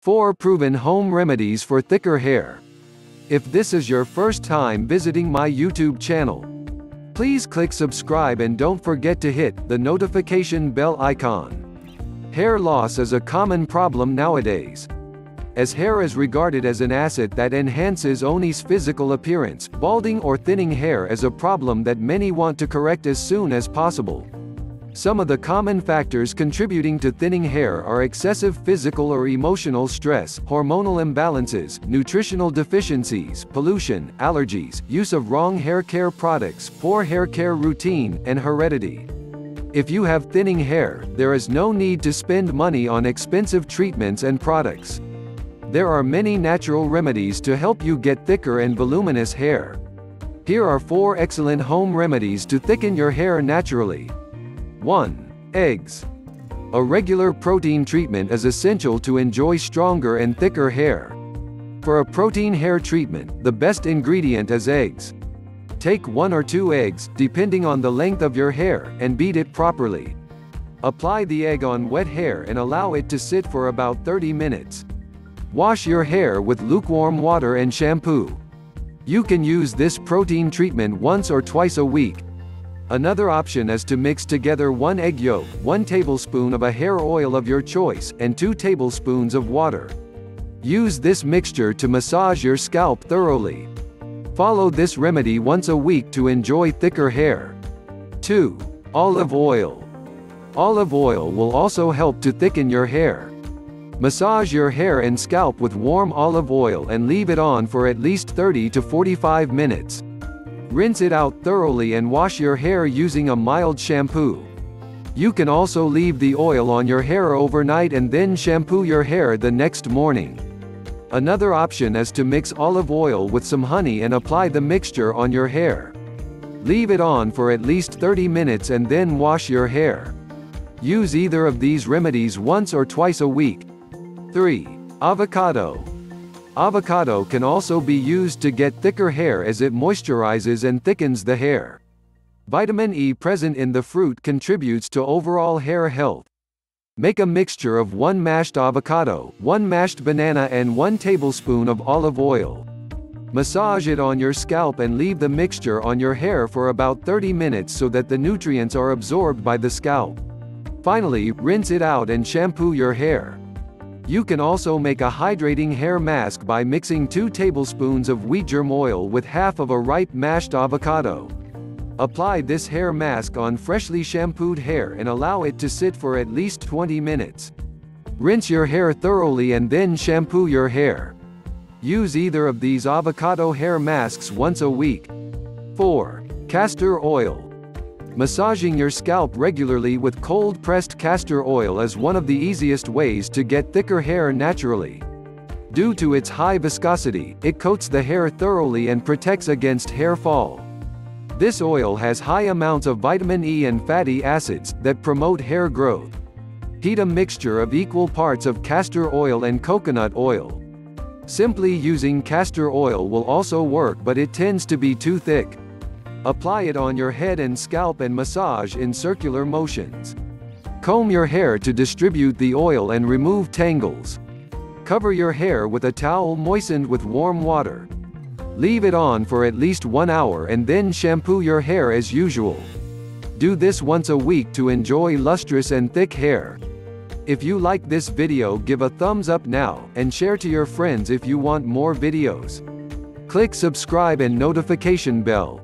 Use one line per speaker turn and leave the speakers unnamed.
4 proven home remedies for thicker hair. If this is your first time visiting my YouTube channel, please click subscribe and don't forget to hit the notification bell icon. Hair loss is a common problem nowadays. As hair is regarded as an asset that enhances one's physical appearance, balding or thinning hair is a problem that many want to correct as soon as possible. Some of the common factors contributing to thinning hair are excessive physical or emotional stress, hormonal imbalances, nutritional deficiencies, pollution, allergies, use of wrong hair care products, poor hair care routine, and heredity. If you have thinning hair, there is no need to spend money on expensive treatments and products. There are many natural remedies to help you get thicker and voluminous hair. Here are 4 excellent home remedies to thicken your hair naturally. 1. Eggs. A regular protein treatment is essential to enjoy stronger and thicker hair. For a protein hair treatment, the best ingredient is eggs. Take 1 or 2 eggs, depending on the length of your hair, and beat it properly. Apply the egg on wet hair and allow it to sit for about 30 minutes. Wash your hair with lukewarm water and shampoo. You can use this protein treatment once or twice a week. Another option is to mix together 1 egg yolk, 1 tablespoon of a hair oil of your choice, and 2 tablespoons of water. Use this mixture to massage your scalp thoroughly. Follow this remedy once a week to enjoy thicker hair. 2. Olive oil. Olive oil will also help to thicken your hair. Massage your hair and scalp with warm olive oil and leave it on for at least 30 to 45 minutes. Rinse it out thoroughly and wash your hair using a mild shampoo. You can also leave the oil on your hair overnight and then shampoo your hair the next morning. Another option is to mix olive oil with some honey and apply the mixture on your hair. Leave it on for at least 30 minutes and then wash your hair. Use either of these remedies once or twice a week. 3. Avocado. Avocado can also be used to get thicker hair as it moisturizes and thickens the hair. Vitamin E present in the fruit contributes to overall hair health. Make a mixture of 1 mashed avocado, 1 mashed banana and 1 tablespoon of olive oil. Massage it on your scalp and leave the mixture on your hair for about 30 minutes so that the nutrients are absorbed by the scalp. Finally, rinse it out and shampoo your hair. You can also make a hydrating hair mask by mixing 2 tablespoons of wheat germ oil with half of a ripe mashed avocado. Apply this hair mask on freshly shampooed hair and allow it to sit for at least 20 minutes. Rinse your hair thoroughly and then shampoo your hair. Use either of these avocado hair masks once a week. 4. Castor oil. Massaging your scalp regularly with cold-pressed castor oil is one of the easiest ways to get thicker hair naturally. Due to its high viscosity, it coats the hair thoroughly and protects against hair fall. This oil has high amounts of vitamin E and fatty acids that promote hair growth. Heat a mixture of equal parts of castor oil and coconut oil. Simply using castor oil will also work, but it tends to be too thick. Apply it on your head and scalp and massage in circular motions. Comb your hair to distribute the oil and remove tangles. Cover your hair with a towel moistened with warm water. Leave it on for at least 1 hour and then shampoo your hair as usual. Do this once a week to enjoy lustrous and thick hair. If you like this video, give a thumbs up now, and share to your friends if you want more videos. Click subscribe and notification bell.